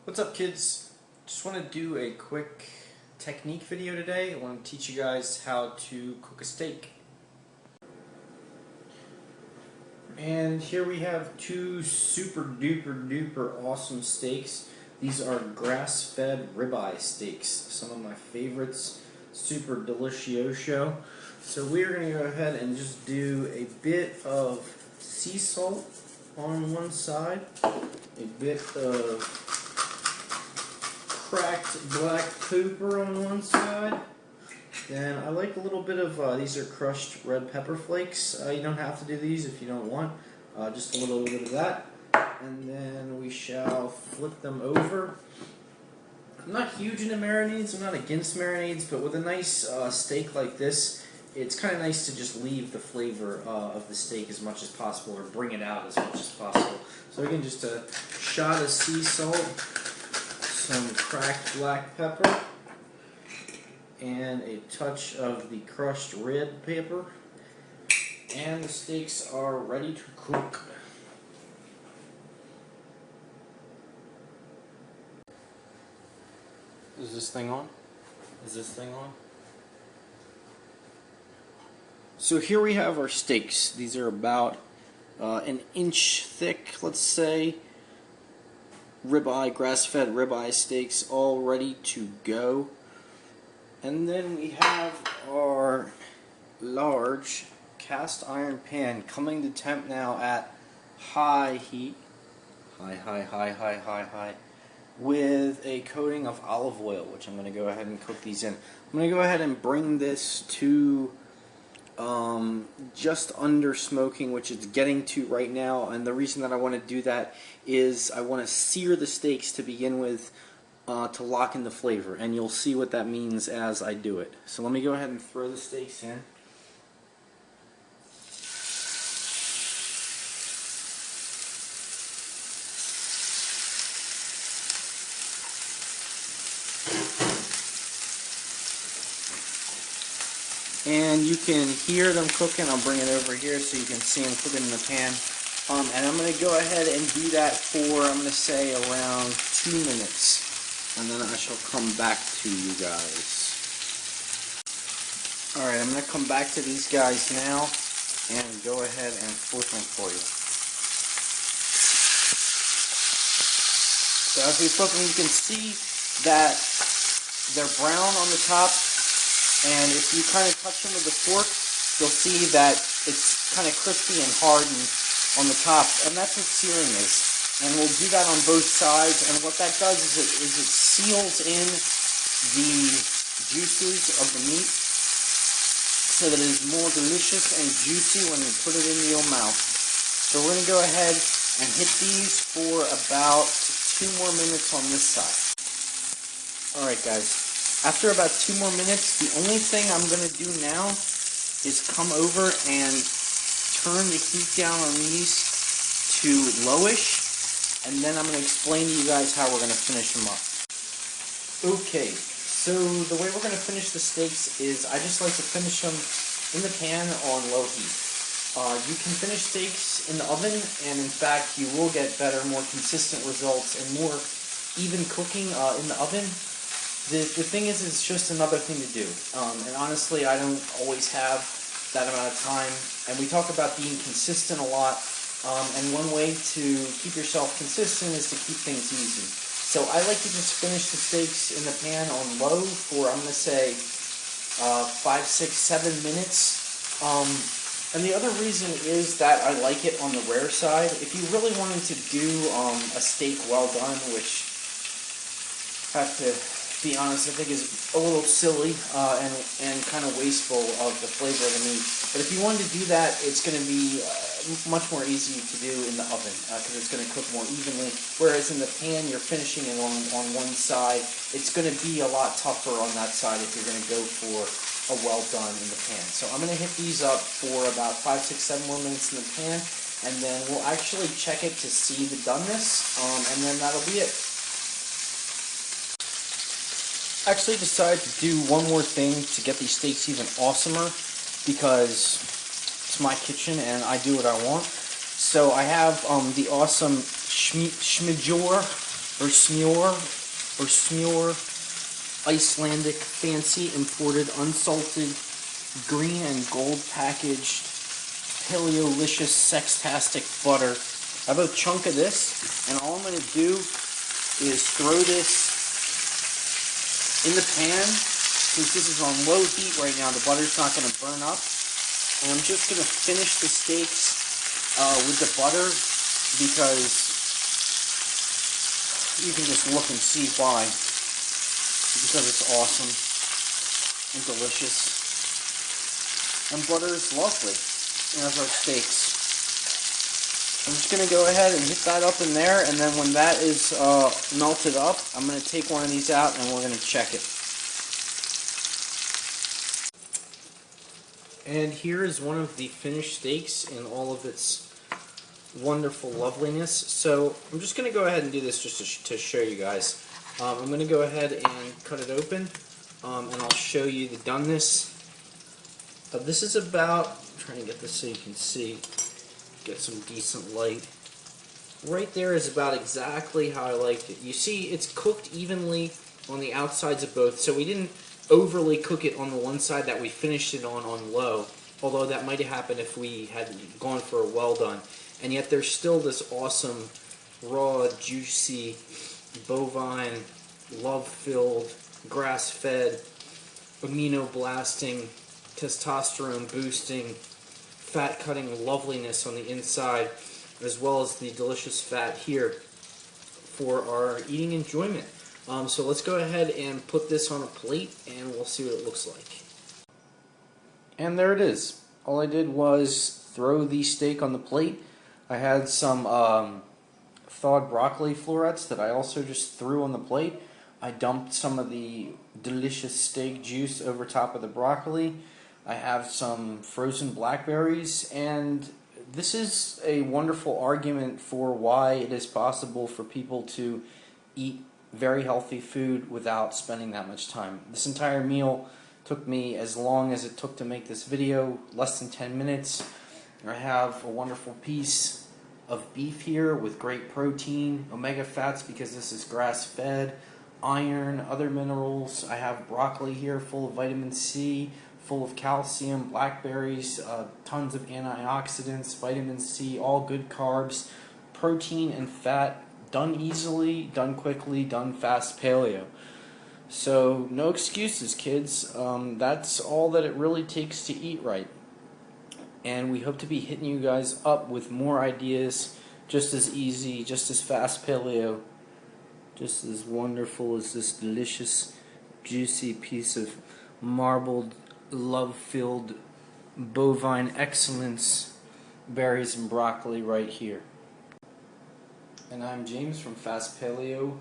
What's up, kids? Just want to do a quick technique video today. I want to teach you guys how to cook a steak. And here we have two super duper awesome steaks. These are grass-fed ribeye steaks. Some of my favorites, super delicioso. So we're going to go ahead and just do a bit of sea salt on one side, a bit of cracked black pepper on one side. Then I like a little bit of, these are crushed red pepper flakes. You don't have to do these if you don't want. Just a little bit of that. And then we shall flip them over. I'm not huge into marinades, I'm not against marinades, but with a nice steak like this, it's kind of nice to just leave the flavor of the steak as much as possible, or bring it out as much as possible. So again, just a shot of sea salt, some cracked black pepper, and a touch of the crushed red pepper, and the steaks are ready to cook. Is this thing on? Is this thing on? So here we have our steaks. These are about an inch thick, let's say. Ribeye, grass-fed ribeye steaks, all ready to go. And then we have our large cast iron pan coming to temp now at high heat. High. With a coating of olive oil, which I'm going to go ahead and cook these in. I'm going to go ahead and bring this to just under smoking, which it's getting to right now, and the reason that I want to do that is I want to sear the steaks to begin with, to lock in the flavor, and you'll see what that means as I do it. So let me go ahead and throw the steaks in. And you can hear them cooking. I'll bring it over here so you can see them cooking in the pan. And I'm going to go ahead and do that for, I'm going to say, around 2 minutes. And then I shall come back to you guys. Alright, I'm going to come back to these guys now and go ahead and flip them for you. So as we flip them, you can see that they're brown on the top. And if you kind of touch them with a fork, you'll see that it's kind of crispy and hardened on the top, and that's what searing is. And we'll do that on both sides, and what that does is it seals in the juices of the meat so that it is more delicious and juicy when you put it into your mouth. So we're going to go ahead and hit these for about 2 more minutes on this side. Alright guys. After about 2 more minutes, the only thing I'm going to do now is come over and turn the heat down on these to lowish, and then I'm going to explain to you guys how we're going to finish them up. Okay, so the way we're going to finish the steaks is I just like to finish them in the pan on low heat. You can finish steaks in the oven, and in fact you will get better, more consistent results and more even cooking in the oven. The thing is, it's just another thing to do, and honestly, I don't always have that amount of time, and we talk about being consistent a lot, and one way to keep yourself consistent is to keep things easy. So I like to just finish the steaks in the pan on low for, I'm going to say, 5, 6, 7 minutes, and the other reason is that I like it on the rare side. If you really wanted to do a steak well done, which I have to be honest, I think is a little silly and kind of wasteful of the flavor of the meat. But if you wanted to do that, it's going to be much more easy to do in the oven because it's going to cook more evenly. Whereas in the pan, you're finishing it on one side. It's going to be a lot tougher on that side if you're going to go for a well done in the pan. So I'm going to hit these up for about 5, 6, 7 more minutes in the pan, and then we'll actually check it to see the doneness, and then that'll be it. Actually decided to do one more thing to get these steaks even awesomer, because it's my kitchen and I do what I want. So I have the awesome Schmidjor or Smør, Icelandic fancy imported unsalted green and gold packaged Paleolicious Sextastic butter. I have a chunk of this, and all I'm going to do is throw this in the pan. Since this is on low heat right now, the butter's not going to burn up. And I'm just going to finish the steaks with the butter, because you can just look and see why. Because it's awesome and delicious. And butter is lovely, as are steaks. I'm just going to go ahead and hit that up in there, and then when that is melted up, I'm going to take one of these out and we're going to check it. And here is one of the finished steaks in all of its wonderful loveliness. So I'm just going to go ahead and do this just to show you guys. I'm going to go ahead and cut it open, and I'll show you the doneness. This is about, I'm trying to get this so you can see, get some decent light. Right there is about exactly how I liked it. You see, it's cooked evenly on the outsides of both, so we didn't overly cook it on the one side that we finished it on low, although that might have happened if we had gone for a well done. And yet there's still this awesome, raw, juicy, bovine, love-filled, grass-fed, amino-blasting, testosterone-boosting, fat-cutting loveliness on the inside, as well as the delicious fat here for our eating enjoyment. So let's go ahead and put this on a plate, and we'll see what it looks like. And there it is. All I did was throw the steak on the plate. I had some thawed broccoli florets that I also just threw on the plate. I dumped some of the delicious steak juice over top of the broccoli. I have some frozen blackberries, and this is a wonderful argument for why it is possible for people to eat very healthy food without spending that much time. This entire meal took me as long as it took to make this video, less than 10 minutes. I have a wonderful piece of beef here with great protein, omega fats because this is grass-fed, iron, other minerals. I have broccoli here full of vitamin C, full of calcium, blackberries, tons of antioxidants, vitamin C, all good carbs, protein and fat, done easily, done quickly, done fast paleo. So no excuses, kids. That's all that it really takes to eat right. And we hope to be hitting you guys up with more ideas, just as easy, just as fast paleo, just as wonderful as this delicious, juicy piece of marbled, love-filled, bovine excellence, berries and broccoli right here. And I'm James from FastPaleo.com.